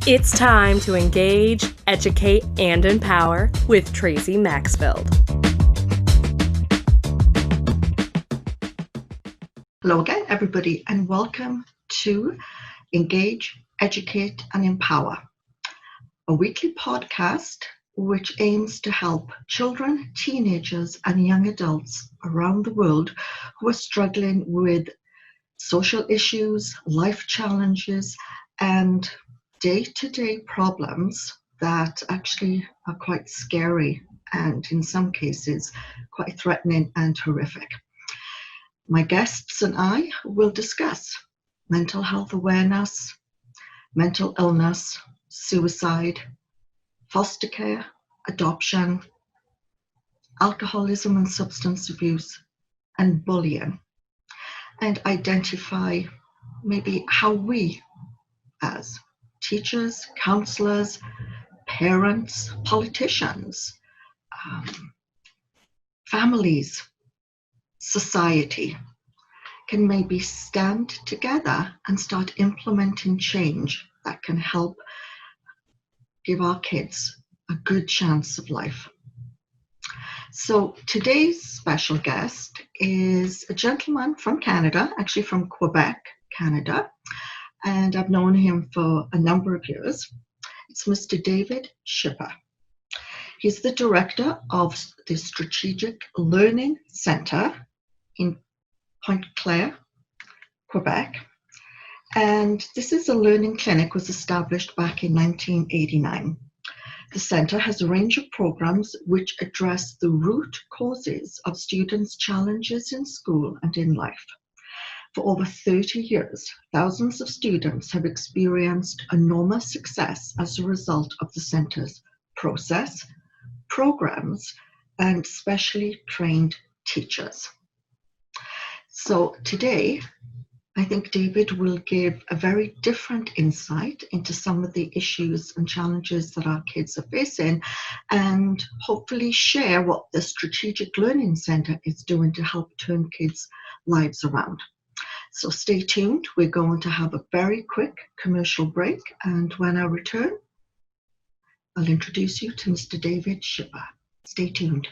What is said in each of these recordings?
It's time to engage, educate, and empower with Tracey Maxfield. Hello again, everybody, and welcome to Engage, Educate, and Empower, a weekly podcast which aims to help children, teenagers, and young adults around the world who are struggling with social issues, life challenges, and day-to-day problems that actually are quite scary and in some cases quite threatening and horrific. My guests and I will discuss mental health awareness, mental illness, suicide, foster care, adoption, alcoholism and substance abuse, and bullying, and identify maybe how we as teachers, counselors, parents, politicians, families, society can maybe stand together and start implementing change that can help give our kids a good chance of life. So today's special guest is a gentleman from Canada, actually from Quebec, Canada, and I've known him for a number of years. It's Mr. David Schipper. He's the director of the Strategic Learning Centre in Pointe-Claire, Quebec. And this is a learning clinic was established back in 1989. The centre has a range of programs which address the root causes of students' challenges in school and in life. For over 30 years, thousands of students have experienced enormous success as a result of the centre's process, programs, and specially trained teachers. So today, I think David will give a very different insight into some of the issues and challenges that our kids are facing, and hopefully share what the Strategic Learning Centre is doing to help turn kids' lives around. So stay tuned. We're going to have a very quick commercial break, and when I return, I'll introduce you to Mr. David Schipper. Stay tuned.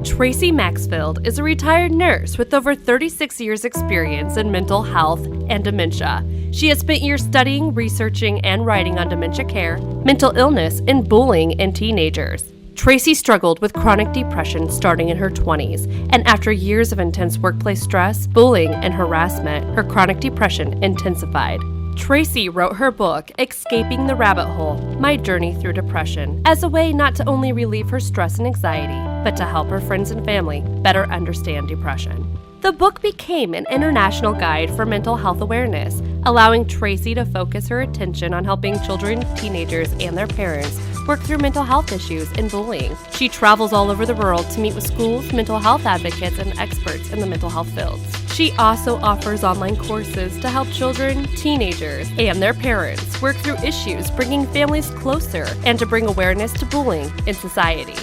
Tracey Maxfield is a retired nurse with over 36 years' experience in mental health and dementia. She has spent years studying, researching, and writing on dementia care, mental illness, and bullying in teenagers. Tracey struggled with chronic depression starting in her 20s, and after years of intense workplace stress, bullying, and harassment, her chronic depression intensified. Tracey wrote her book, Escaping the Rabbit Hole: My Journey Through Depression, as a way not to only relieve her stress and anxiety, but to help her friends and family better understand depression. The book became an international guide for mental health awareness, allowing Tracey to focus her attention on helping children, teenagers, and their parents work through mental health issues and bullying. She travels all over the world to meet with schools, mental health advocates, and experts in the mental health fields. She also offers online courses to help children, teenagers, and their parents work through issues, bringing families closer, and to bring awareness to bullying in society.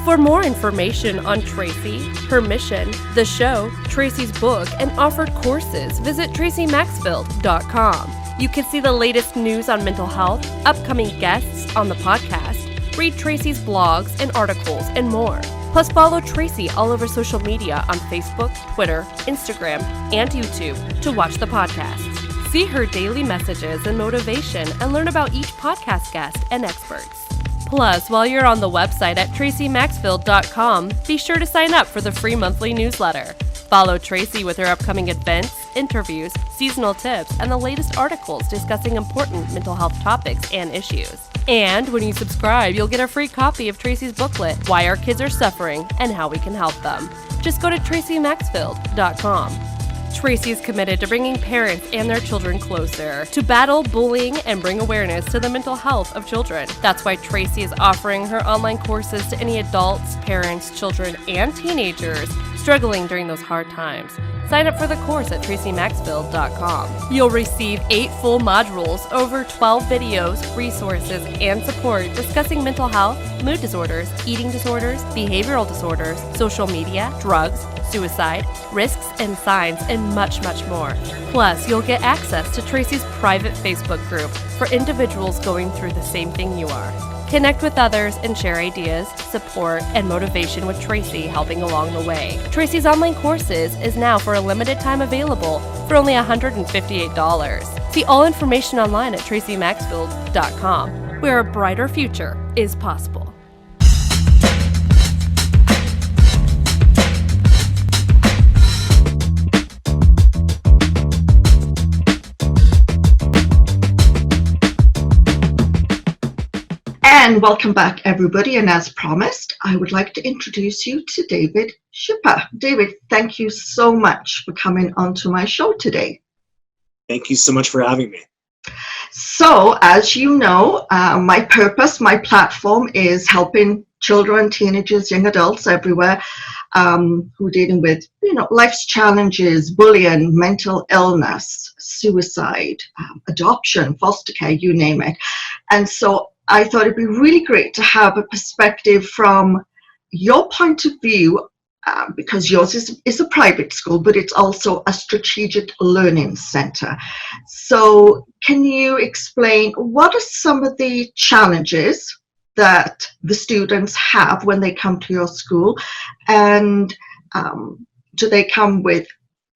For more information on Tracey, her mission, the show, Tracey's book, and offered courses, visit traceymaxfield.com. You can see the latest news on mental health, upcoming guests on the podcast, read Tracey's blogs and articles, and more. Plus, follow Tracey all over social media on Facebook, Twitter, Instagram, and YouTube to watch the podcasts. See her daily messages and motivation, and learn about each podcast guest and experts. Plus, while you're on the website at traceymaxfield.com, be sure to sign up for the free monthly newsletter. Follow Tracey with her upcoming events, interviews, seasonal tips, and the latest articles discussing important mental health topics and issues. And when you subscribe, you'll get a free copy of Tracey's booklet, Why Our Kids Are Suffering and How We Can Help Them. Just go to traceymaxfield.com. Tracey is committed to bringing parents and their children closer, to battle bullying and bring awareness to the mental health of children. That's why Tracey is offering her online courses to any adults, parents, children, and teenagers struggling during those hard times. Sign up for the course at traceymaxfield.com. You'll receive 8 full modules, over 12 videos, resources, and support discussing mental health, mood disorders, eating disorders, behavioral disorders, social media, drugs, suicide, risks and signs, and much, much more. Plus, you'll get access to Tracey's private Facebook group for individuals going through the same thing you are. Connect with others and share ideas, support, and motivation with Tracey helping along the way. Tracey's online courses is now for a limited time available for only $158. See all information online at traceymaxfield.com, where a brighter future is possible. And welcome back, everybody. And as promised, I would like to introduce you to David Schipper. David, thank you so much for coming onto my show today. Thank you so much for having me. So, as you know, my purpose, my platform is helping children, teenagers, young adults everywhere who are dealing with, life's challenges, bullying, mental illness, suicide, adoption, foster care, you name it. And so I thought it'd be really great to have a perspective from your point of view, because yours is a private school, but it's also a strategic learning center. So can you explain what are some of the challenges that the students have when they come to your school? And do they come with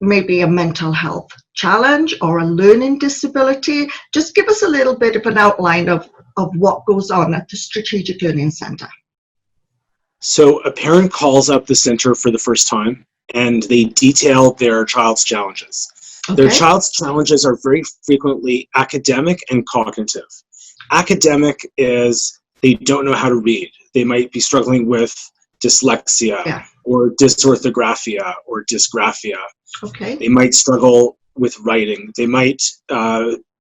maybe a mental health challenge or a learning disability? Just give us a little bit of an outline of what goes on at the Strategic Learning Center. So a parent calls up the center for the first time and they detail their child's challenges. Okay. Their child's challenges are very frequently academic and cognitive. Academic is they don't know how to read. They might be struggling with dyslexia or dysorthographia or dysgraphia. Okay. They might struggle with writing. They might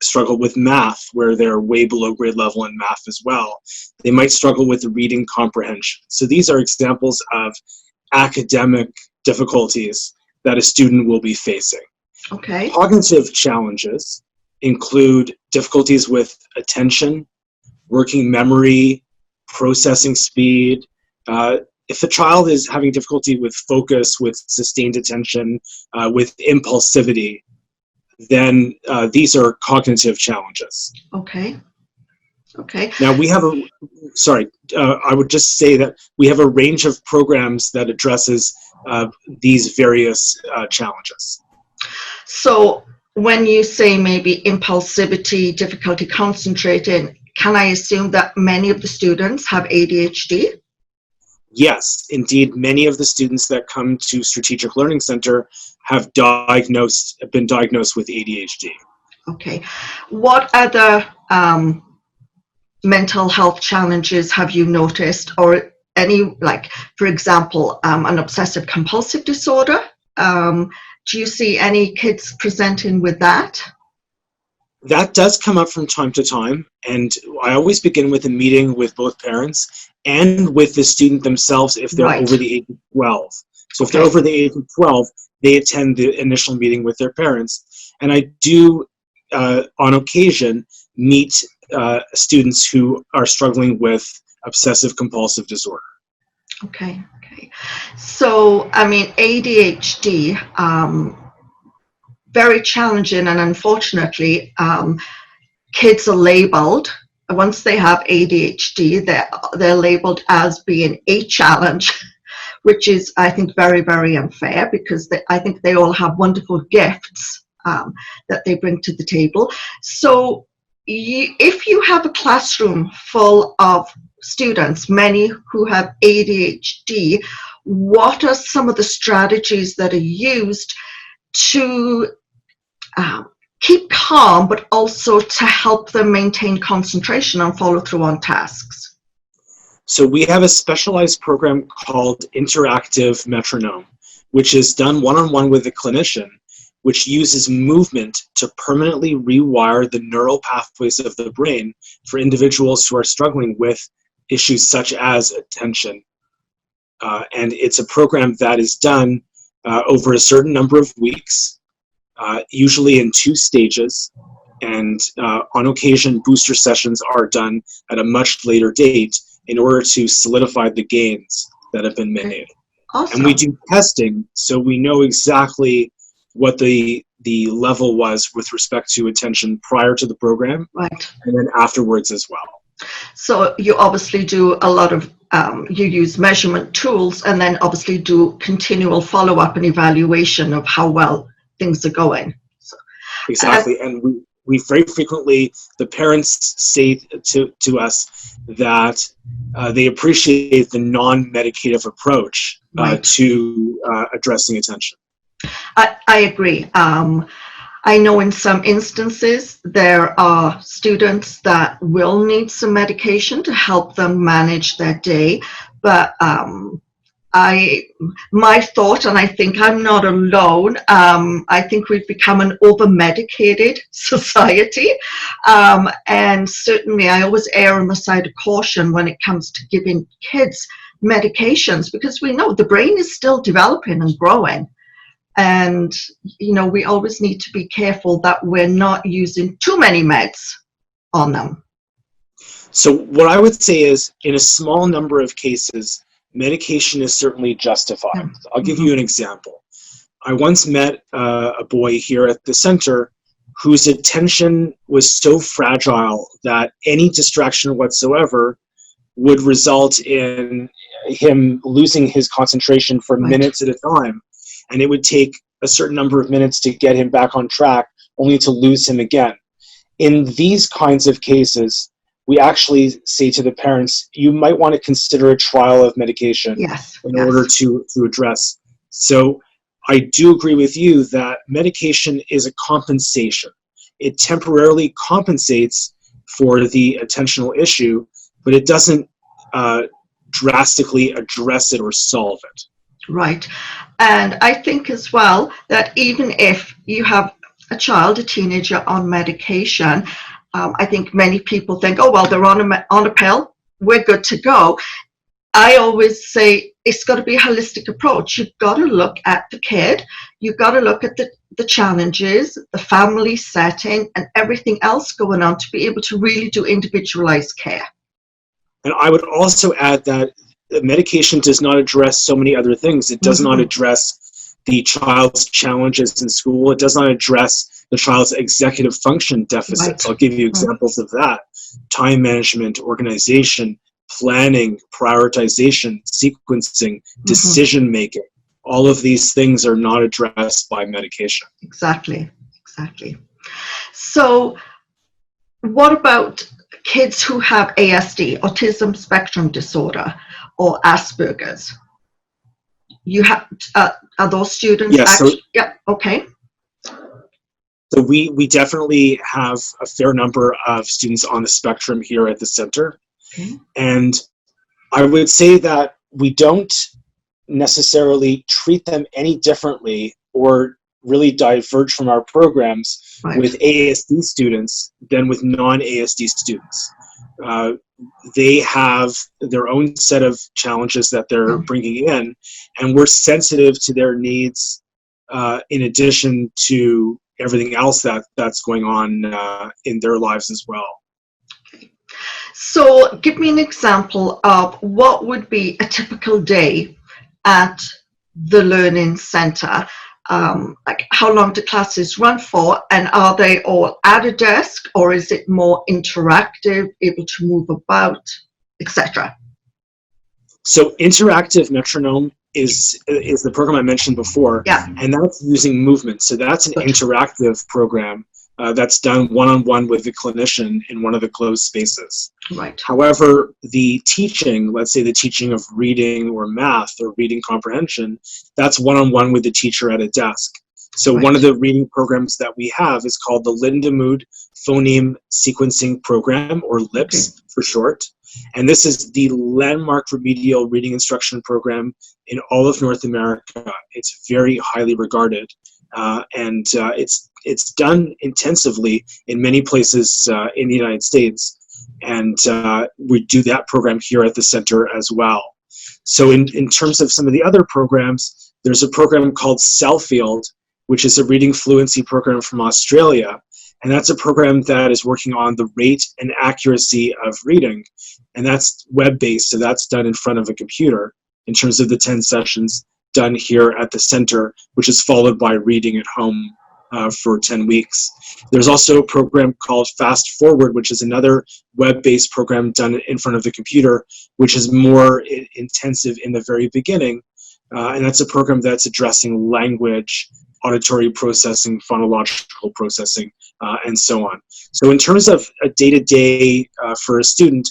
struggle with math, where they're way below grade level in math as well. They might struggle with reading comprehension. So these are examples of academic difficulties that a student will be facing. Okay. Cognitive challenges include difficulties with attention, working memory, processing speed. If a child is having difficulty with focus, with sustained attention, with impulsivity, then these are cognitive challenges. Okay. Okay. Now we have I would just say that we have a range of programs that addresses these various challenges. So when you say maybe impulsivity, difficulty concentrating, can I assume that many of the students have ADHD? Yes, indeed, many of the students that come to Strategic Learning Center have been diagnosed with ADHD. Okay. What other mental health challenges have you noticed, or any, like, for example, an obsessive compulsive disorder? Do you see any kids presenting with that? That does come up from time to time, and I always begin with a meeting with both parents and with the student themselves if they're over the age of 12. So if they're over the age of 12, they attend the initial meeting with their parents. And I do, on occasion, meet students who are struggling with obsessive compulsive disorder. Okay. So, I mean, ADHD, very challenging, and unfortunately, kids are labeled, once they have ADHD, they're labeled as being a challenge, which is, I think, very, very unfair, because I think they all have wonderful gifts that they bring to the table. So if you have a classroom full of students, many who have ADHD, what are some of the strategies that are used to keep calm, but also to help them maintain concentration and follow through on tasks? So we have a specialized program called Interactive Metronome, which is done one-on-one with a clinician, which uses movement to permanently rewire the neural pathways of the brain for individuals who are struggling with issues such as attention. And it's a program that is done over a certain number of weeks, usually in 2 stages, and on occasion booster sessions are done at a much later date in order to solidify the gains that have been made. Awesome. And we do testing, so we know exactly what the level was with respect to attention prior to the program, right, and then afterwards as well. So you obviously do a lot of, you use measurement tools, and then obviously do continual follow-up and evaluation of how well things are going. So, exactly, and we very frequently, the parents say to us that they appreciate the non-medicative approach right. to addressing attention. I agree. I know in some instances there are students that will need some medication to help them manage their day, but my thought, and I think I'm not alone, I think we've become an over-medicated society, and certainly I always err on the side of caution when it comes to giving kids medications, because we know the brain is still developing and growing. And, we always need to be careful that we're not using too many meds on them. So what I would say is, in a small number of cases, medication is certainly justified. I'll give you an example. I once met a boy here at the center whose attention was so fragile that any distraction whatsoever would result in him losing his concentration for minutes at a time. And it would take a certain number of minutes to get him back on track, only to lose him again. In these kinds of cases, we actually say to the parents, you might want to consider a trial of medication in order to address. So I do agree with you that medication is a compensation. It temporarily compensates for the attentional issue, but it doesn't drastically address it or solve it. Right. And I think as well that even if you have a child, a teenager on medication, I think many people think, oh, well, they're on a pill, we're good to go. I always say it's got to be a holistic approach. You've got to look at the kid, you've got to look at the challenges, the family setting, and everything else going on to be able to really do individualized care. And I would also add that medication does not address so many other things. It does not address the child's challenges in school. It does not address the child's executive function deficits. I'll give you examples of that. Time management, organization, planning, prioritization, sequencing, decision-making. All of these things are not addressed by medication. Exactly. So what about kids who have ASD, autism spectrum disorder, or Asperger's? You have, are those students? Yes. Okay. So we definitely have a fair number of students on the spectrum here at the center. Okay. And I would say that we don't necessarily treat them any differently or really diverge from our programs with ASD students than with non-ASD students. They have their own set of challenges that they're bringing in, and we're sensitive to their needs in addition to everything else that's going on in their lives as well. Okay. So give me an example of what would be a typical day at the Learning Center. Like how long do classes run for, and are they all at a desk, or is it more interactive, able to move about, etc.? So interactive metronome is the program I mentioned before, and that's using movement. So that's an interactive program that's done one-on-one with the clinician in one of the closed spaces. Right. However, the teaching, let's say the teaching of reading or math or reading comprehension, that's one-on-one with the teacher at a desk. So one of the reading programs that we have is called the Lindemood Phoneme Sequencing Program, or LIPS for short. And this is the landmark remedial reading instruction program in all of North America. It's very highly regarded. And it's done intensively in many places in the United States. And we do that program here at the center as well. So in terms of some of the other programs, there's a program called Cellfield, which is a reading fluency program from Australia. And that's a program that is working on the rate and accuracy of reading. And that's web-based, so that's done in front of a computer. in terms of the 10 sessions done here at the center, which is followed by reading at home for 10 weeks. There's also a program called Fast Forward, which is another web-based program done in front of the computer, which is more intensive in the very beginning. And that's a program that's addressing language, auditory processing, phonological processing, and so on. So in terms of a day-to-day for a student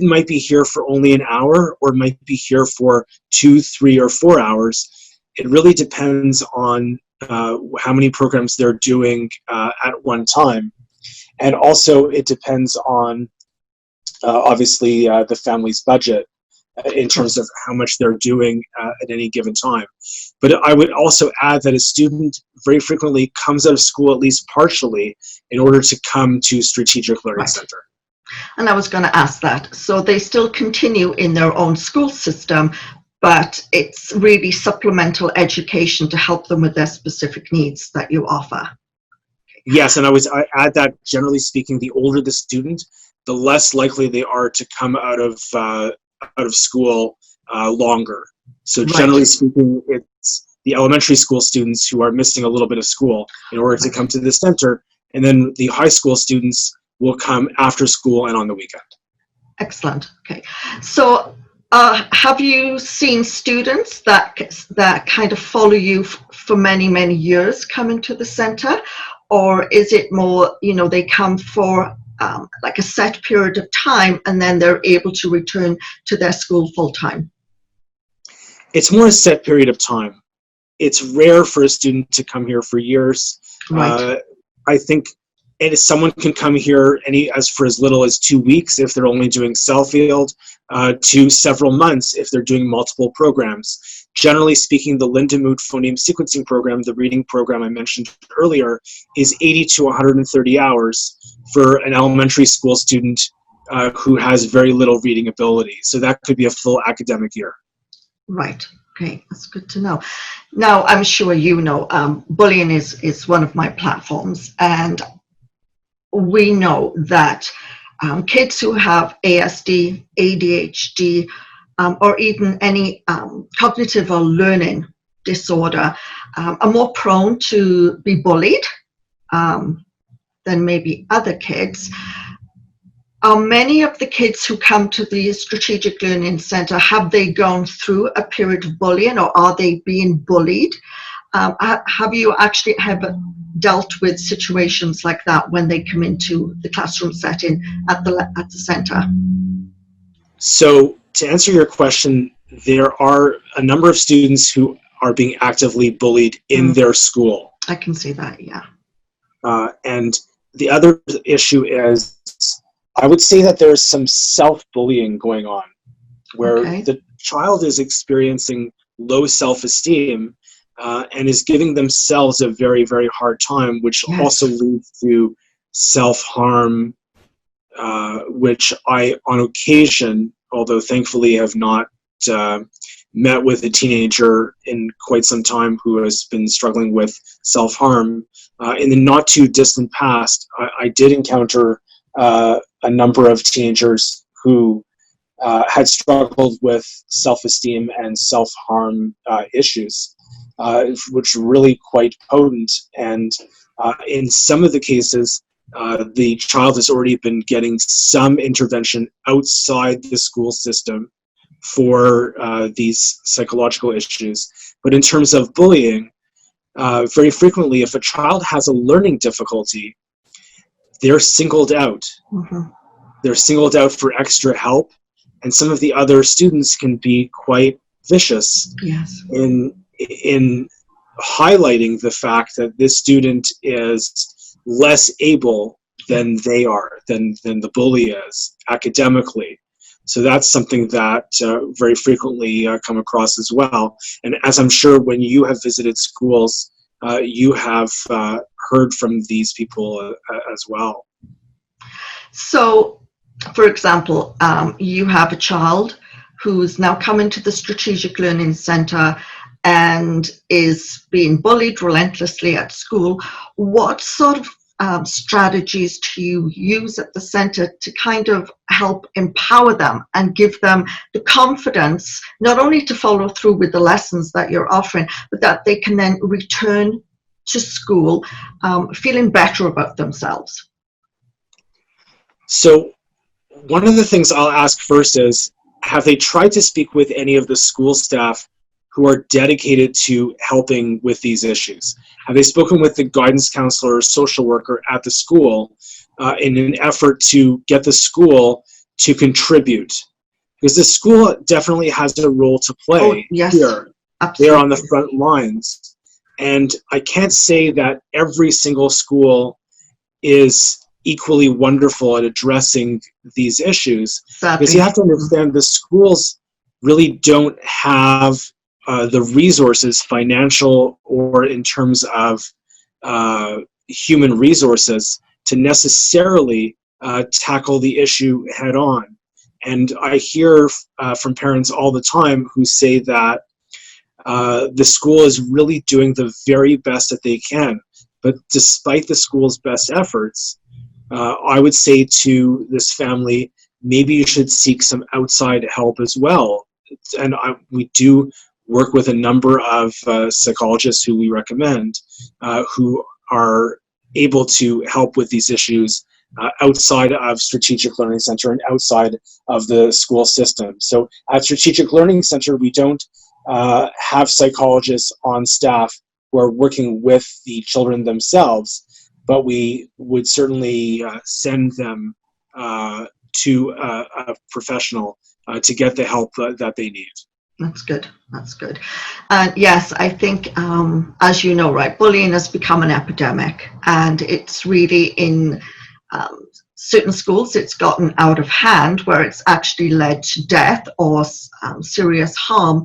might be here for only an hour or might be here for 2, 3, or 4 hours. It really depends on how many programs they're doing at one time. And also it depends on, obviously, the family's budget in terms of how much they're doing at any given time. But I would also add that a student very frequently comes out of school at least partially in order to come to Strategic Learning Center. And I was going to ask that. So they still continue in their own school system, but it's really supplemental education to help them with their specific needs that you offer. Yes, and I add that generally speaking, the older the student, the less likely they are to come out of school longer. So generally speaking, it's the elementary school students who are missing a little bit of school in order to come to the center, and then the high school students will come after school and on the weekend. Excellent. Okay. So have you seen students that kind of follow you for many, many years coming to the center? Or is it more, they come for like a set period of time and then they're able to return to their school full time? It's more a set period of time. It's rare for a student to come here for years. Right. I think someone can come here for as little as 2 weeks if they're only doing cell field, to several months if they're doing multiple programs. Generally speaking, the Lindemuth phoneme sequencing program, the reading program I mentioned earlier, is 80 to 130 hours for an elementary school student who has very little reading ability. So that could be a full academic year. Right. Okay, that's good to know. Now, I'm sure you know, bullying is one of my platforms, and we know that kids who have ASD, ADHD, or even any cognitive or learning disorder are more prone to be bullied than maybe other kids. Are many of the kids who come to the Strategic Learning Center, have they gone through a period of bullying, or are they being bullied? Have you actually ever dealt with situations like that when they come into the classroom setting at the center? So to answer your question, there are a number of students who are being actively bullied in their school. I can see that, yeah. And the other issue is, I would say that there's some self-bullying going on, where the child is experiencing low self-esteem and is giving themselves a very, very hard time, which also leads to self-harm, which I, on occasion, although thankfully have not met with a teenager in quite some time who has been struggling with self-harm. In the not too distant past, I did encounter a number of teenagers who had struggled with self-esteem and self-harm issues, which were really quite potent. And in some of the cases, the child has already been getting some intervention outside the school system for these psychological issues. But in terms of bullying, very frequently, if a child has a learning difficulty, they're singled out. They're singled out for extra help, and some of the other students can be quite vicious in highlighting the fact that this student is less able than they are, than the bully is academically. So that's something that very frequently come across as well. And as I'm sure when you have visited schools, you have heard from these people as well. So, for example, you have a child who's now coming to the Strategic Learning Center and is being bullied relentlessly at school. What sort of strategies to use at the center to kind of help empower them and give them the confidence not only to follow through with the lessons that you're offering, but that they can then return to school feeling better about themselves? So one of the things I'll ask first is, have they tried to speak with any of the school staff who are dedicated to helping with these issues? Have they spoken with the guidance counselor or social worker at the school in an effort to get the school to contribute? Because the school definitely has a role to play here. Absolutely. They're on the front lines. And I can't say that every single school is equally wonderful at addressing these issues. Because you have to understand the schools really don't have the resources, financial or in terms of human resources, to necessarily tackle the issue head on. And I hear from parents all the time who say that the school is really doing the very best that they can. But despite the school's best efforts, I would say to this family, maybe you should seek some outside help as well. And we do work with a number of psychologists who we recommend who are able to help with these issues outside of Strategic Learning Center and outside of the school system. So at Strategic Learning Center, we don't have psychologists on staff who are working with the children themselves, but we would certainly send them to a professional to get the help that they need. That's good. That's good. And yes, I think, as you know, right, bullying has become an epidemic, and it's really in certain schools, it's gotten out of hand where it's actually led to death or serious harm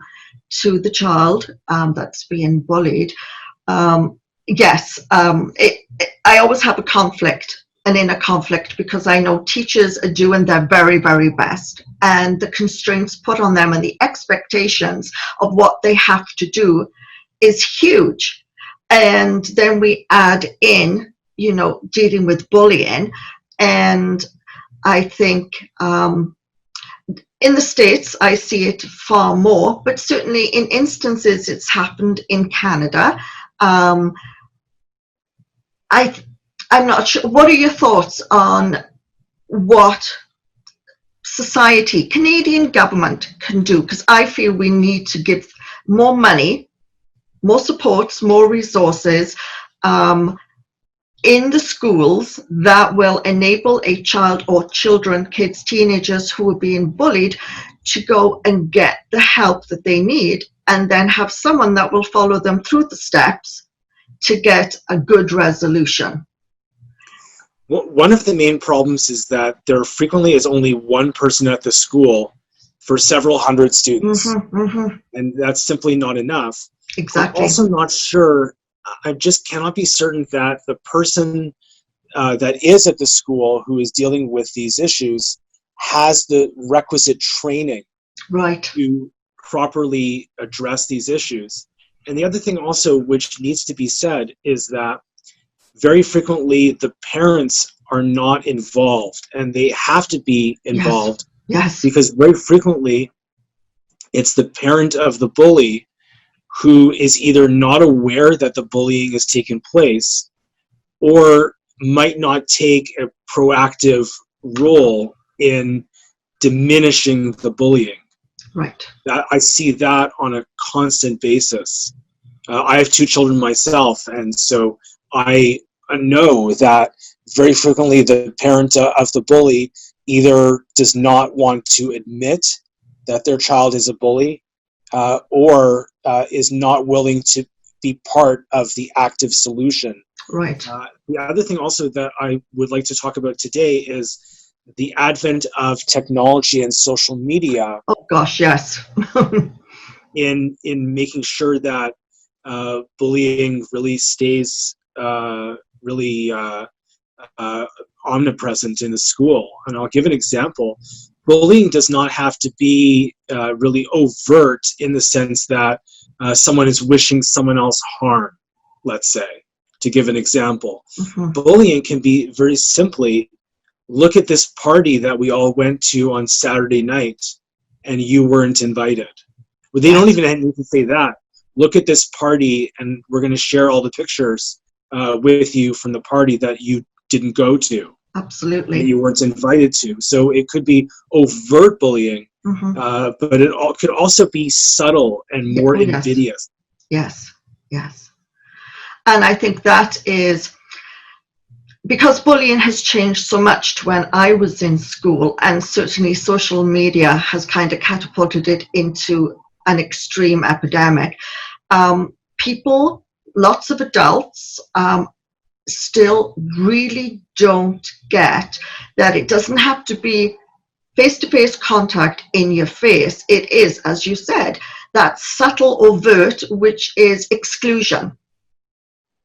to the child that's being bullied. Yes, I always have a conflict, an inner conflict, because I know teachers are doing their very, very best, and the constraints put on them and the expectations of what they have to do is huge. And then we add in, you know, dealing with bullying. And I think in the States, I see it far more, but certainly in instances it's happened in Canada. I'm not sure. What are your thoughts on what society, Canadian government can do? Because I feel we need to give more money, more supports, more resources in the schools that will enable a child or children, kids, teenagers who are being bullied to go and get the help that they need, and then have someone that will follow them through the steps to get a good resolution. Well, one of the main problems is that there frequently is only one person at the school for several hundred students. And that's simply not enough. Exactly. I'm also not sure, I just cannot be certain that the person that is at the school who is dealing with these issues has the requisite training to properly address these issues. And the other thing also which needs to be said is that very frequently the parents are not involved, and they have to be involved. Yes. Because very frequently it's the parent of the bully who is either not aware that the bullying is taking place or might not take a proactive role in diminishing the bullying. Right. I see that on a constant basis. I have 2 children myself, and so I know that very frequently the parent of the bully either does not want to admit that their child is a bully or is not willing to be part of the active solution. Right. The other thing also that I would like to talk about today is the advent of technology and social media. Oh gosh, yes. in making sure that bullying really stays really omnipresent in the school. And I'll give an example. Bullying does not have to be really overt in the sense that someone is wishing someone else harm, let's say. to give an example. Mm-hmm. Bullying can be very simply, look at this party that we all went to on Saturday night and you weren't invited. Well, they don't even need to say that. Look at this party and we're going to share all the pictures with you from the party that you didn't go to. Absolutely. That you weren't invited to. So it could be overt bullying, Mm-hmm. but it could also be subtle and more invidious. Yes, yes. And I think that is because bullying has changed so much to when I was in school, and certainly social media has kind of catapulted it into an extreme epidemic. People, lots of adults, still really don't get that it doesn't have to be face-to-face contact in your face. It is, as you said, that subtle overt, which is exclusion.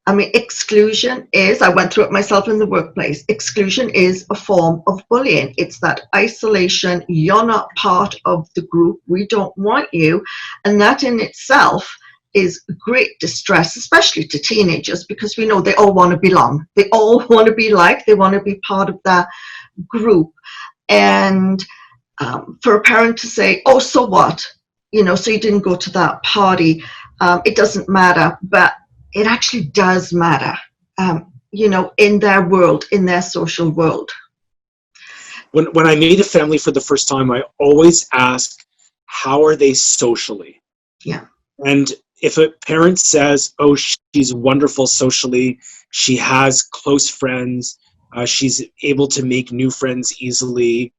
I mean, exclusion is, I went through it myself in the workplace, exclusion is a form of bullying. It's that isolation, you're not part of the group, we don't want you. And that in itself is great distress, especially to teenagers, because we know they all want to belong. They all want to be liked, they want to be part of that group. And for a parent to say, oh, so what? You know, so you didn't go to that party, it doesn't matter. But it actually does matter, you know, in their world, in their social world. When I meet a family for the first time, I always ask, how are they socially? Yeah. And if a parent says, oh, she's wonderful socially, she has close friends, she's able to make new friends easily,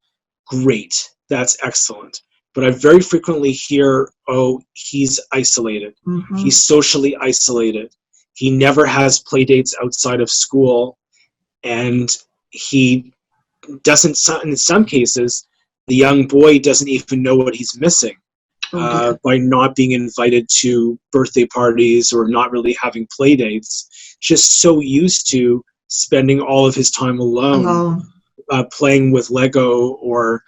great, that's excellent. But I very frequently hear, oh, he's isolated. Mm-hmm. He's socially isolated. He never has play dates outside of school. And he doesn't, in some cases, the young boy doesn't even know what he's missing by not being invited to birthday parties or not really having play dates. Just so used to spending all of his time alone. Playing with Lego or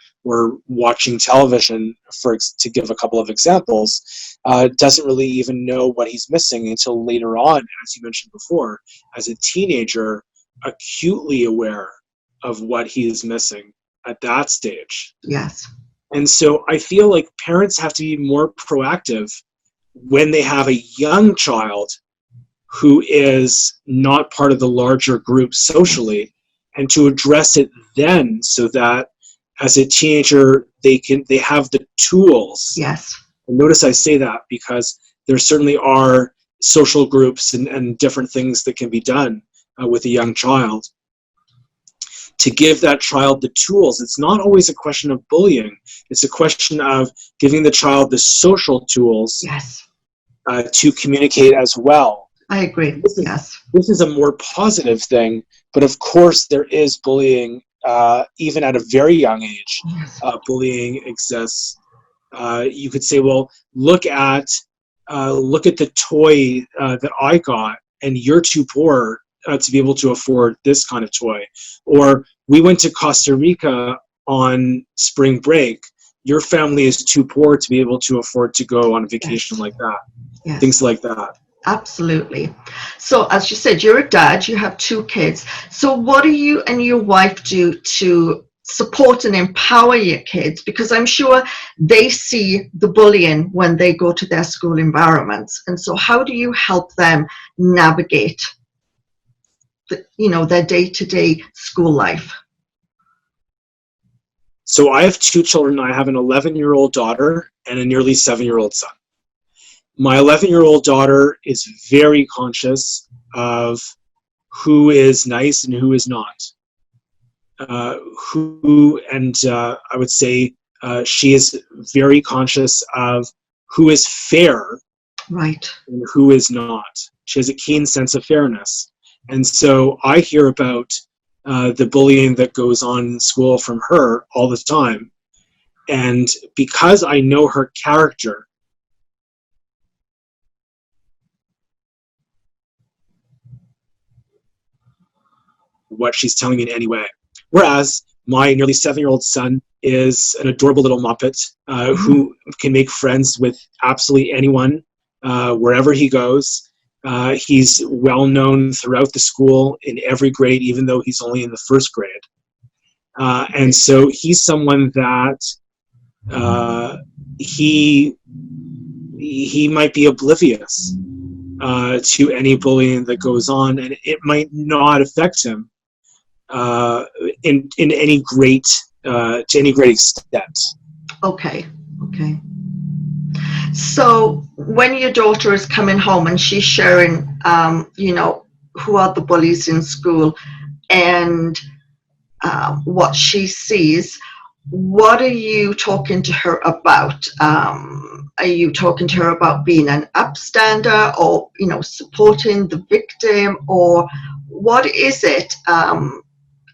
watching television, to give a couple of examples, doesn't really even know what he's missing until later on, as you mentioned before, as a teenager, acutely aware of what he is missing at that stage. Yes. And so I feel like parents have to be more proactive when they have a young child who is not part of the larger group socially, and to address it then, so that as a teenager they have the tools. Yes. And notice I say that because there certainly are social groups and different things that can be done with a young child to give that child the tools. It's not always a question of bullying. It's a question of giving the child the social tools. Yes. To communicate as well. I agree. Yes. This is a more positive thing, but of course there is bullying, even at a very young age. Yes. Bullying exists. You could say, well, look at the toy that I got, and you're too poor to be able to afford this kind of toy. Or we went to Costa Rica on spring break. Your family is too poor to be able to afford to go on a vacation like that. Yes. Things like that. Absolutely. So as you said, you're a dad, you have 2 kids. So what do you and your wife do to support and empower your kids? Because I'm sure they see the bullying when they go to their school environments. And so how do you help them navigate their day-to-day school life? So I have 2 children. I have an 11-year-old daughter and a nearly 7-year-old son. My 11-year-old daughter is very conscious of who is nice and who is not. I would say she is very conscious of who is fair, right, and who is not. She has a keen sense of fairness. And so I hear about the bullying that goes on in school from her all the time. And because I know her character, what she's telling me in any way. Whereas my nearly 7-year-old son is an adorable little muppet who can make friends with absolutely anyone wherever he goes. He's well known throughout the school in every grade, even though he's only in the first grade. And so he's someone that he might be oblivious to any bullying that goes on, and it might not affect him in any great to any great extent. Okay. So when your daughter is coming home and she's sharing, who are the bullies in school and what she sees, what are you talking to her about? Are you talking to her about being an upstander, or supporting the victim, or what is it?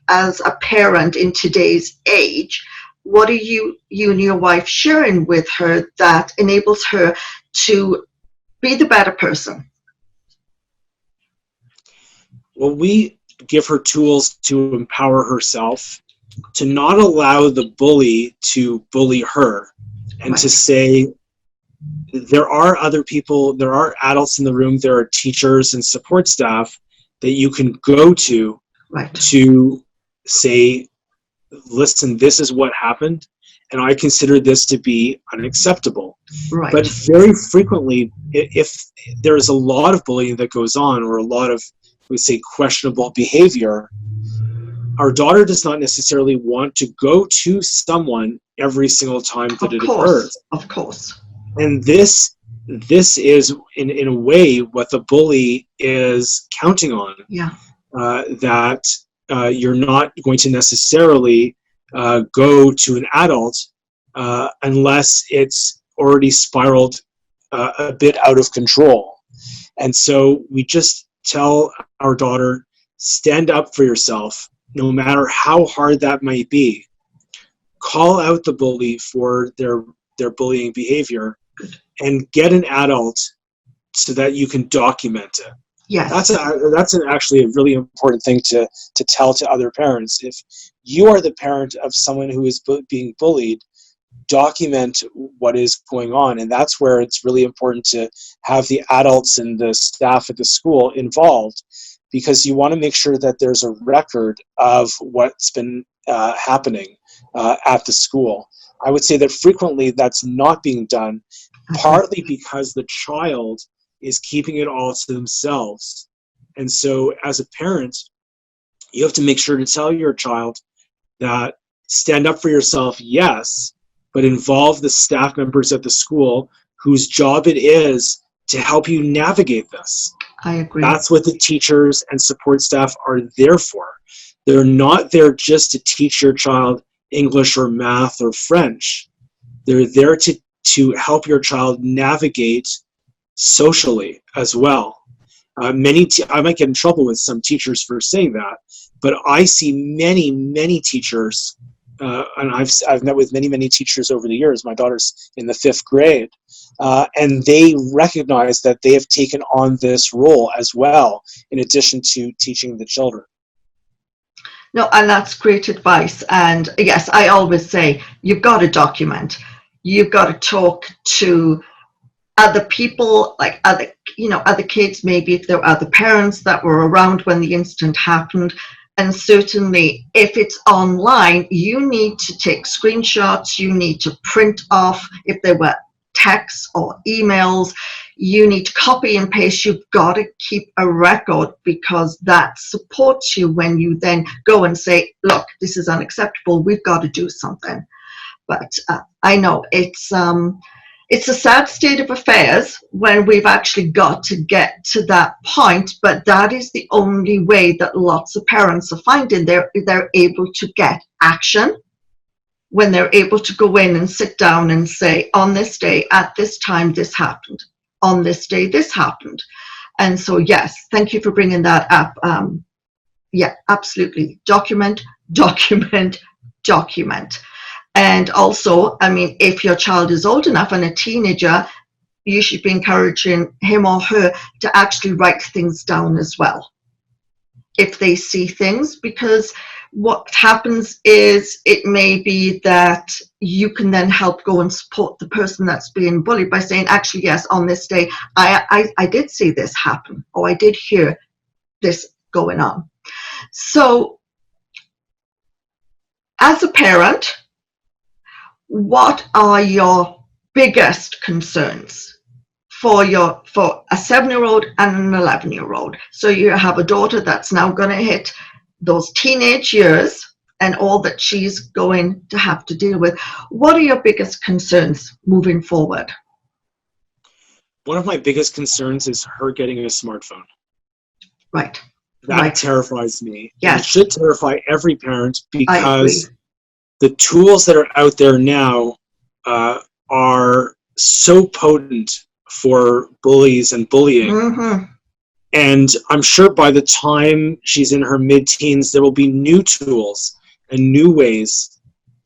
As a parent in today's age, what are you and your wife sharing with her that enables her to be the better person? Well, we give her tools to empower herself, to not allow the bully to bully her, and Right. to say, there are other people, there are adults in the room, there are teachers and support staff that you can go to, Right. to say, listen, this is what happened, and I consider this to be unacceptable. Right. But very frequently, if there's a lot of bullying that goes on, or a lot of, we say, questionable behavior, our daughter does not necessarily want to go to someone every single time that it occurs. Of course. And this is in a way what the bully is counting on. Yeah. That you're not going to necessarily go to an adult unless it's already spiraled a bit out of control. And so we just tell our daughter, stand up for yourself, no matter how hard that might be. Call out the bully for their bullying behavior, and get an adult so that you can document it. Yes. That's actually a really important thing to tell to other parents. If you are the parent of someone who is being bullied, document what is going on. And that's where it's really important to have the adults and the staff at the school involved, because you want to make sure that there's a record of what's been happening at the school. I would say that frequently that's not being done, partly because the child is keeping it all to themselves. And so as a parent, you have to make sure to tell your child that stand up for yourself, yes, but involve the staff members at the school whose job it is to help you navigate this. I agree. That's what the teachers and support staff are there for. They're not there just to teach your child English or math or French. They're there to help your child navigate socially as well. I might get in trouble with some teachers for saying that, but I see many teachers, and I've met with many teachers over the years. My daughter's in the 5th grade, and they recognize that they have taken on this role as well, in addition to teaching the children. No, and that's great advice. And yes, I always say, you've got to document. You've got to talk to other people, like other kids, maybe if there were other parents that were around when the incident happened. And certainly if it's online, you need to take screenshots, you need to print off if there were texts or emails, you need to copy and paste. You've got to keep a record, because that supports you when you then go and say, look, this is unacceptable, we've got to do something. But I know it's a sad state of affairs when we've actually got to get to that point, but that is the only way that lots of parents are finding they're able to get action, when they're able to go in and sit down and say, on this day, at this time, this happened. On this day, this happened. And so, yes, thank you for bringing that up. Yeah, absolutely. Document. And also, I mean, if your child is old enough and a teenager, you should be encouraging him or her to actually write things down as well, if they see things, because what happens is it may be that you can then help go and support the person that's being bullied by saying, actually, yes, on this day, I did see this happen, or I did hear this going on. So as a parent, what are your biggest concerns for a 7-year-old and an 11-year-old? So you have a daughter that's now going to hit those teenage years and all that she's going to have to deal with. What are your biggest concerns moving forward? One of my biggest concerns is her getting a smartphone. Right. That Right. terrifies me. Yes. And it should terrify every parent, I because agree. the tools that are out there now are so potent for bullies and bullying. Mm-hmm. And I'm sure by the time she's in her mid-teens, there will be new tools and new ways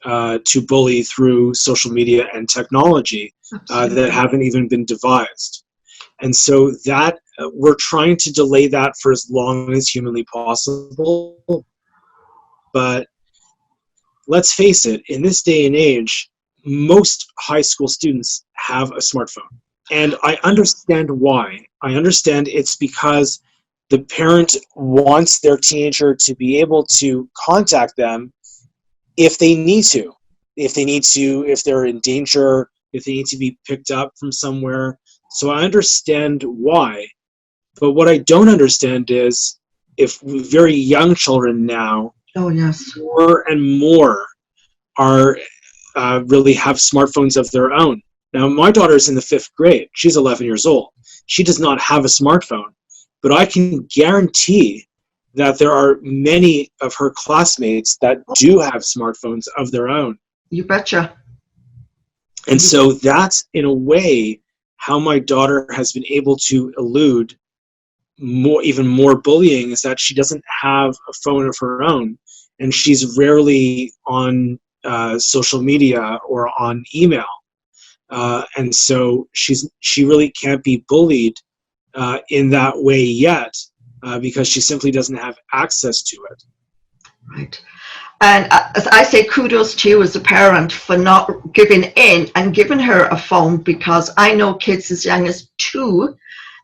to bully through social media and technology that haven't even been devised. And so that we're trying to delay that for as long as humanly possible. But let's face it, in this day and age, most high school students have a smartphone. And I understand why. I understand it's because the parent wants their teenager to be able to contact them if they need to. If they're in danger, if they need to be picked up from somewhere. So I understand why. But what I don't understand is if very young children now, Oh, yes. more and more are really have smartphones of their own. Now, my daughter's in the 5th grade. She's 11 years old. She does not have a smartphone, but I can guarantee that there are many of her classmates that do have smartphones of their own. You betcha. And so that's, in a way, how my daughter has been able to elude even more bullying, is that she doesn't have a phone of her own, and she's rarely on social media or on email. And so she really can't be bullied in that way yet, because she simply doesn't have access to it. Right. And as I say, kudos to you as a parent for not giving in and giving her a phone, because I know kids as young as 2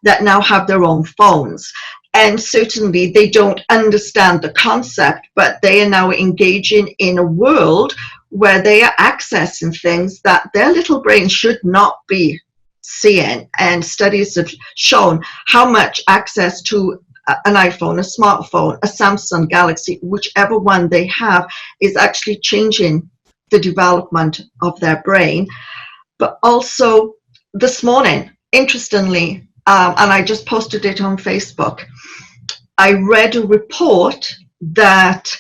that now have their own phones. And certainly they don't understand the concept, but they are now engaging in a world where they are accessing things that their little brain should not be seeing. And studies have shown how much access to an iPhone, a smartphone, a Samsung Galaxy, whichever one they have, is actually changing the development of their brain. But also this morning, interestingly, and I just posted it on Facebook, I read a report that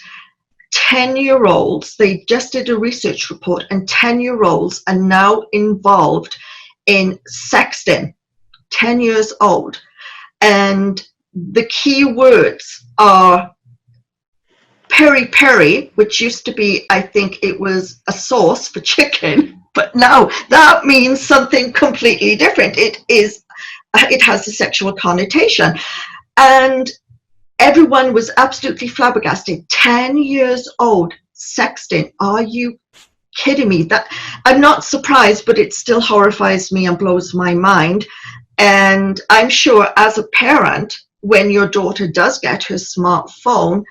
10-year-olds, they just did a research report, and 10-year-olds are now involved in sexting, 10 years old. And the key words are peri peri, which used to be, I think it was a sauce for chicken, but now that means something completely different. It has a sexual connotation. And everyone was absolutely flabbergasted. 10 years old, sexting. Are you kidding me? That I'm not surprised, but it still horrifies me and blows my mind. And I'm sure as a parent, when your daughter does get her smartphone,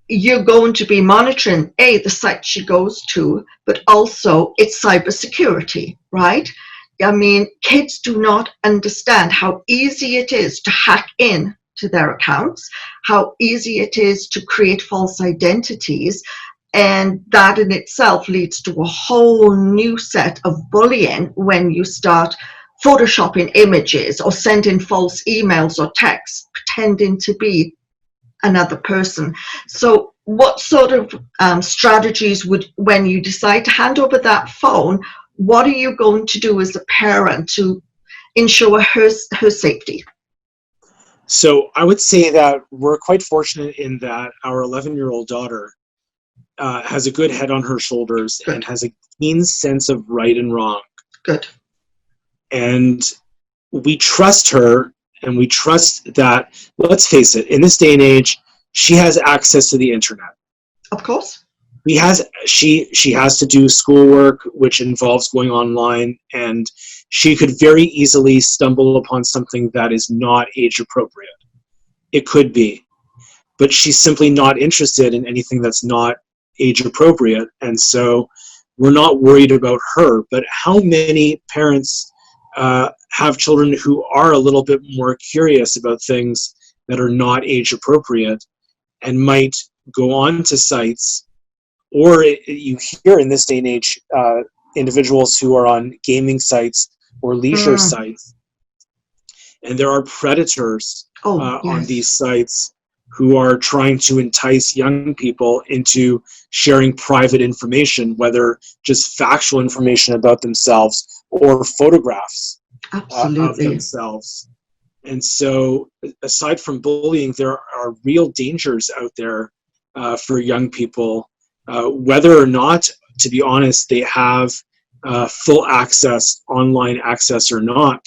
you're going to be monitoring the site she goes to, but also its cybersecurity, right? I mean, kids do not understand how easy it is to hack in to their accounts, how easy it is to create false identities, and that in itself leads to a whole new set of bullying when you start photoshopping images or sending false emails or texts pretending to be another person. So what sort of strategies when you decide to hand over that phone, what are you going to do as a parent to ensure her safety? So I would say that we're quite fortunate in that our 11-year-old daughter has a good head on her shoulders. Good. And has a keen sense of right and wrong. Good. And we trust her, and we trust that, let's face it, in this day and age, she has access to the internet. Of course. She has to do schoolwork, which involves going online, and she could very easily stumble upon something that is not age appropriate. It could be, but she's simply not interested in anything that's not age appropriate, and so we're not worried about her. But how many parents have children who are a little bit more curious about things that are not age appropriate and might go on to sites, or you hear in this day and age individuals who are on gaming sites or leisure sites, and there are predators on these sites who are trying to entice young people into sharing private information, whether just factual information about themselves or photographs of themselves. And so, aside from bullying, there are real dangers out there for young people, whether or not, to be honest, they have full access, online access or not,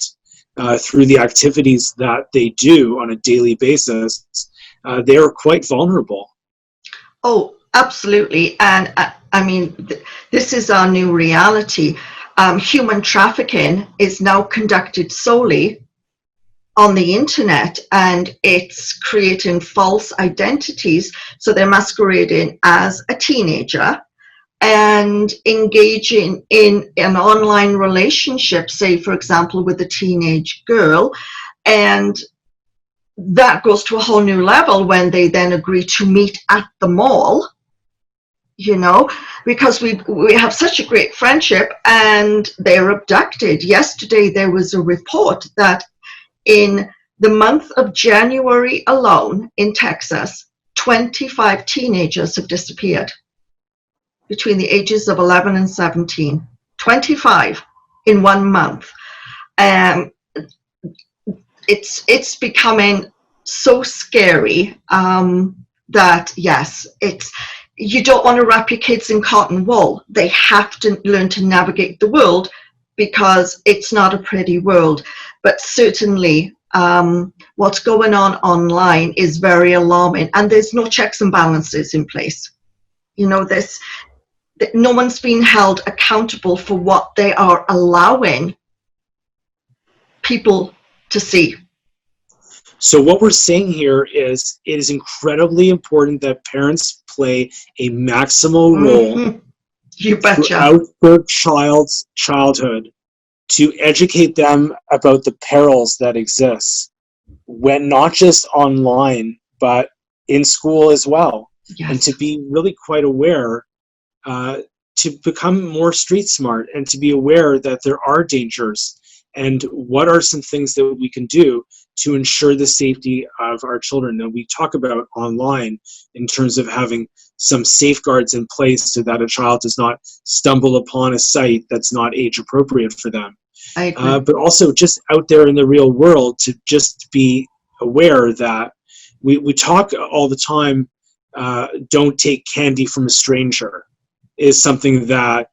through the activities that they do on a daily basis. They are quite vulnerable. Oh, absolutely. And I mean, this is our new reality. Human trafficking is now conducted solely on the internet, and it's creating false identities. So they're masquerading as a teenager and engaging in an online relationship, say, for example, with a teenage girl. And that goes to a whole new level when they then agree to meet at the mall, you know, because we have such a great friendship, and they're abducted. Yesterday, there was a report that in the month of January alone in Texas, 25 teenagers have disappeared between the ages of 11 and 17. 25 in 1 month. It's becoming so scary that, yes, you don't want to wrap your kids in cotton wool. They have to learn to navigate the world, because it's not a pretty world. But certainly what's going on online is very alarming, and there's no checks and balances in place. You know, no one's being held accountable for what they are allowing people to see. So what we're saying here is it is incredibly important that parents play a maximal role You betcha. throughout their child's childhood to educate them about the perils that exist, when not just online, but in school as well. Yes. And to be really quite aware, to become more street smart, and to be aware that there are dangers, and what are some things that we can do to ensure the safety of our children. And we talk about online in terms of having some safeguards in place so that a child does not stumble upon a site that's not age appropriate for them. I agree. But also just out there in the real world, to just be aware that we talk all the time, don't take candy from a stranger, is something that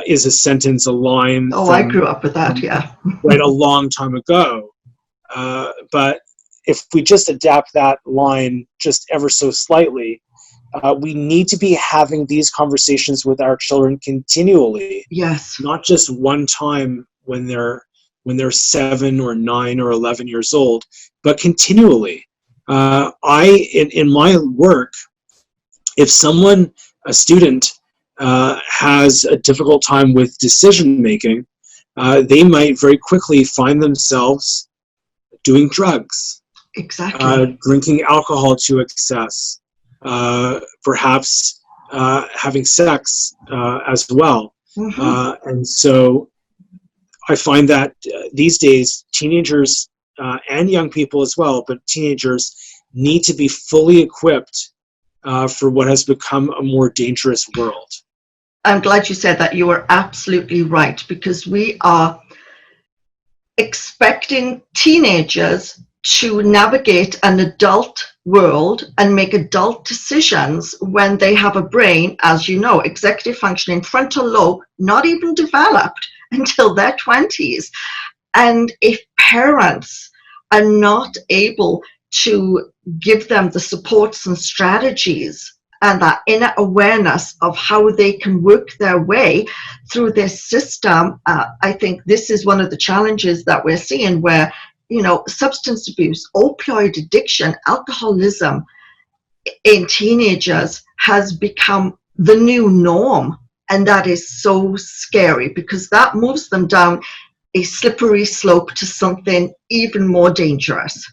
is a sentence, a line. Oh, I grew up with that, yeah. Right, a long time ago. But if we just adapt that line just ever so slightly, we need to be having these conversations with our children continually. Yes. Not just one time when they're 7 or 9 or 11 years old, but continually. In my work, if a student has a difficult time with decision making, they might very quickly find themselves doing drugs, exactly, drinking alcohol to excess, perhaps having sex as well. And so I find that these days, teenagers and young people as well, but teenagers need to be fully equipped for what has become a more dangerous world. I'm glad you said that. You are absolutely right, because we are expecting teenagers to navigate an adult world and make adult decisions when they have a brain, as you know, executive functioning, frontal lobe, not even developed until their 20s. And if parents are not able to give them the supports and strategies and that inner awareness of how they can work their way through this system. I think this is one of the challenges that we're seeing, where, substance abuse, opioid addiction, alcoholism in teenagers has become the new norm. And that is so scary, because that moves them down a slippery slope to something even more dangerous.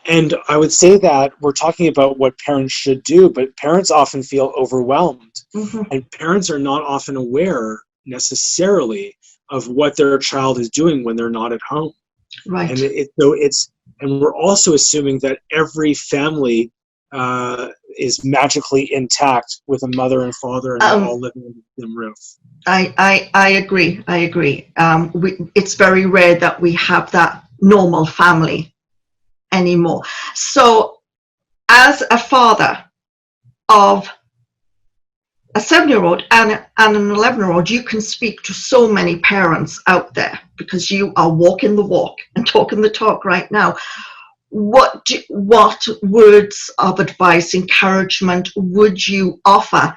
And I would say that we're talking about what parents should do, but parents often feel overwhelmed. Mm-hmm. And parents are not often aware necessarily of what their child is doing when they're not at home. Right. And we're also assuming that every family is magically intact with a mother and father and they're all living under the same roof. I agree. It's very rare that we have that normal family anymore. So as a father of a 7-year-old and an 11-year-old, you can speak to so many parents out there, because you are walking the walk and talking the talk right now. What words of advice, encouragement would you offer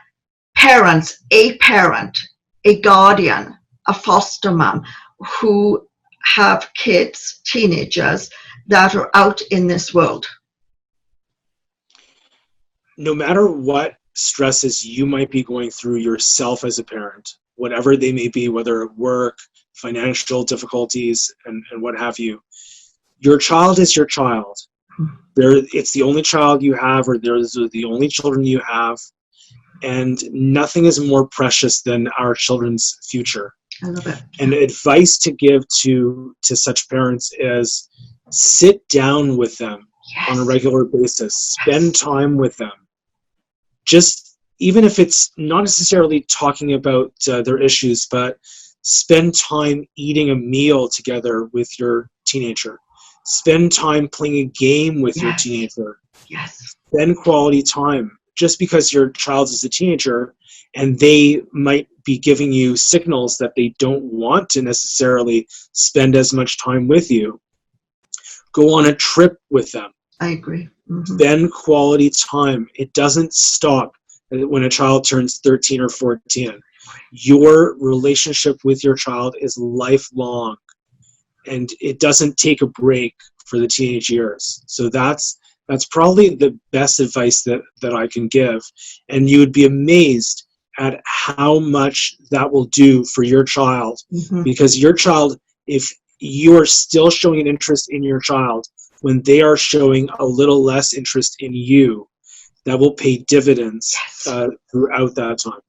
parents, a parent, a guardian, a foster mom, who have kids, teenagers, that are out in this world? No matter what stresses you might be going through yourself as a parent, whatever they may be, whether at work, financial difficulties, and what have you, your child is your child. It's the only child you have, or they're the only children you have, and nothing is more precious than our children's future. I love it. And advice to give to such parents is sit down with them on a regular basis, spend time with them. Just, even if it's not necessarily talking about their issues, but spend time eating a meal together with your teenager. Spend time playing a game with your teenager. Yes. Spend quality time. Just because your child is a teenager and they might be giving you signals that they don't want to necessarily spend as much time with you, go on a trip with them. I agree. Mm-hmm. Spend quality time. It doesn't stop when a child turns 13 or 14. Your relationship with your child is lifelong, and it doesn't take a break for the teenage years. So that's probably the best advice that I can give. And you would be amazed at how much that will do for your child. Mm-hmm. Because your child, if you are still showing an interest in your child when they are showing a little less interest in you, that will pay dividends throughout that time.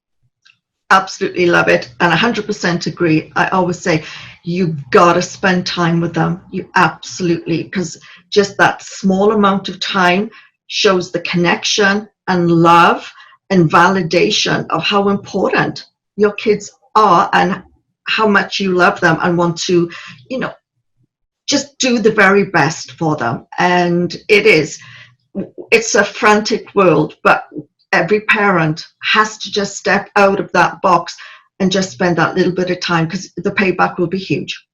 Absolutely love it, and 100% agree. I always say you gotta spend time with them. You absolutely, because just that small amount of time shows the connection and love and validation of how important your kids are and how much you love them and want to, just do the very best for them. And it's a frantic world, but every parent has to just step out of that box and just spend that little bit of time, because the payback will be huge.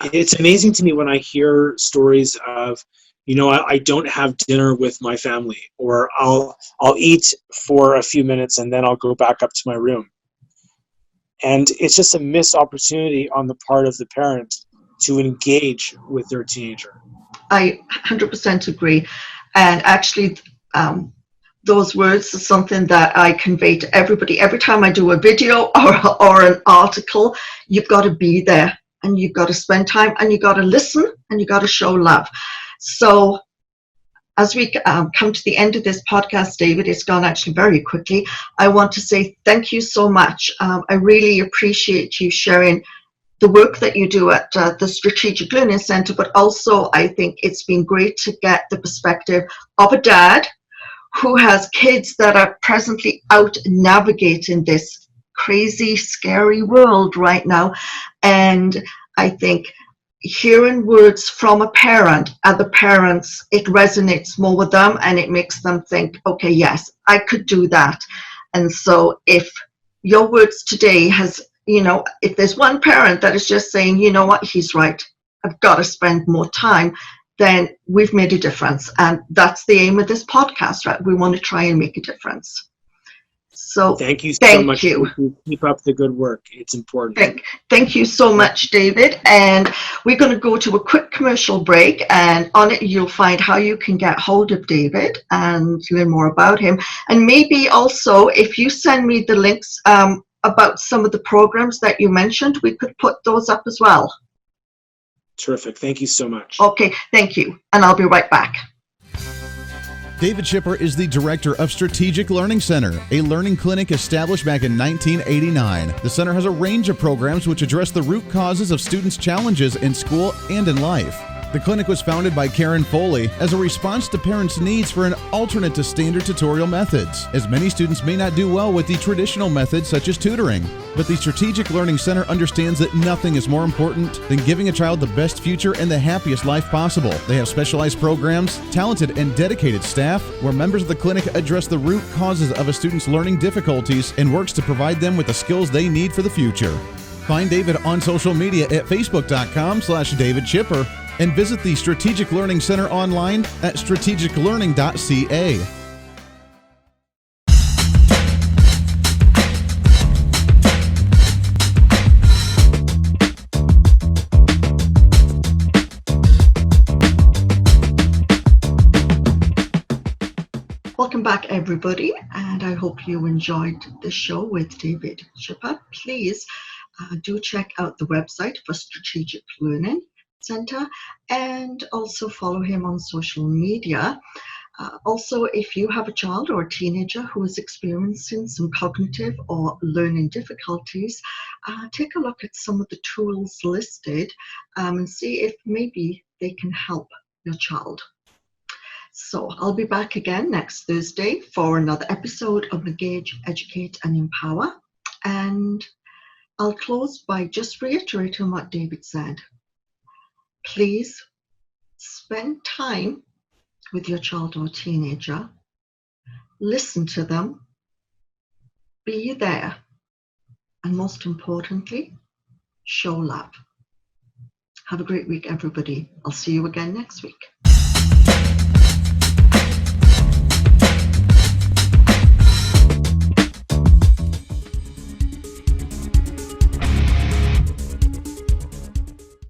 It's amazing to me when I hear stories of, I don't have dinner with my family, or I'll eat for a few minutes and then I'll go back up to my room. And it's just a missed opportunity on the part of the parent to engage with their teenager. I 100% agree. And actually, those words are something that I convey to everybody. Every time I do a video or an article, you've got to be there and you've got to spend time and you've got to listen and you've got to show love. So as we come to the end of this podcast, David, it's gone actually very quickly. I want to say thank you so much. I really appreciate you sharing the work that you do at the Strategic Learning Center, but also I think it's been great to get the perspective of a dad who has kids that are presently out navigating this crazy, scary world right now. And I think hearing words from a parent, other parents, it resonates more with them and it makes them think, okay, yes, I could do that. And so if your words today has, if there's one parent that is just saying, you know what, he's right, I've got to spend more time, then we've made a difference. And that's the aim of this podcast, right? We want to try and make a difference. So thank you so thank much. you. Keep up the good work. It's important. Thank you so much, David. And we're going to go to a quick commercial break. And on it, you'll find how you can get hold of David and learn more about him. And maybe also, if you send me the links about some of the programs that you mentioned, we could put those up as well. Terrific. Thank you so much. Okay, thank you. And I'll be right back. David Schipper is the director of Strategic Learning Center, a learning clinic established back in 1989. The center has a range of programs which address the root causes of students' challenges in school and in life. The clinic was founded by Karen Foley as a response to parents' needs for an alternate to standard tutorial methods, as many students may not do well with the traditional methods such as tutoring. But the Strategic Learning Center understands that nothing is more important than giving a child the best future and the happiest life possible. They have specialized programs, talented and dedicated staff, where members of the clinic address the root causes of a student's learning difficulties and works to provide them with the skills they need for the future. Find David on social media at facebook.com/David Schipper and visit the Strategic Learning Center online at strategiclearning.ca. Welcome back, everybody, and I hope you enjoyed the show with David Schipper. Please do check out the website for Strategic Learning Center and also follow him on social media. Also, if you have a child or a teenager who is experiencing some cognitive or learning difficulties, take a look at some of the tools listed and see if maybe they can help your child. So I'll be back again next Thursday for another episode of Engage, Educate and Empower. And I'll close by just reiterating what David said. Please spend time with your child or teenager. Listen to them. Be there. And most importantly, show love. Have a great week, everybody. I'll see you again next week.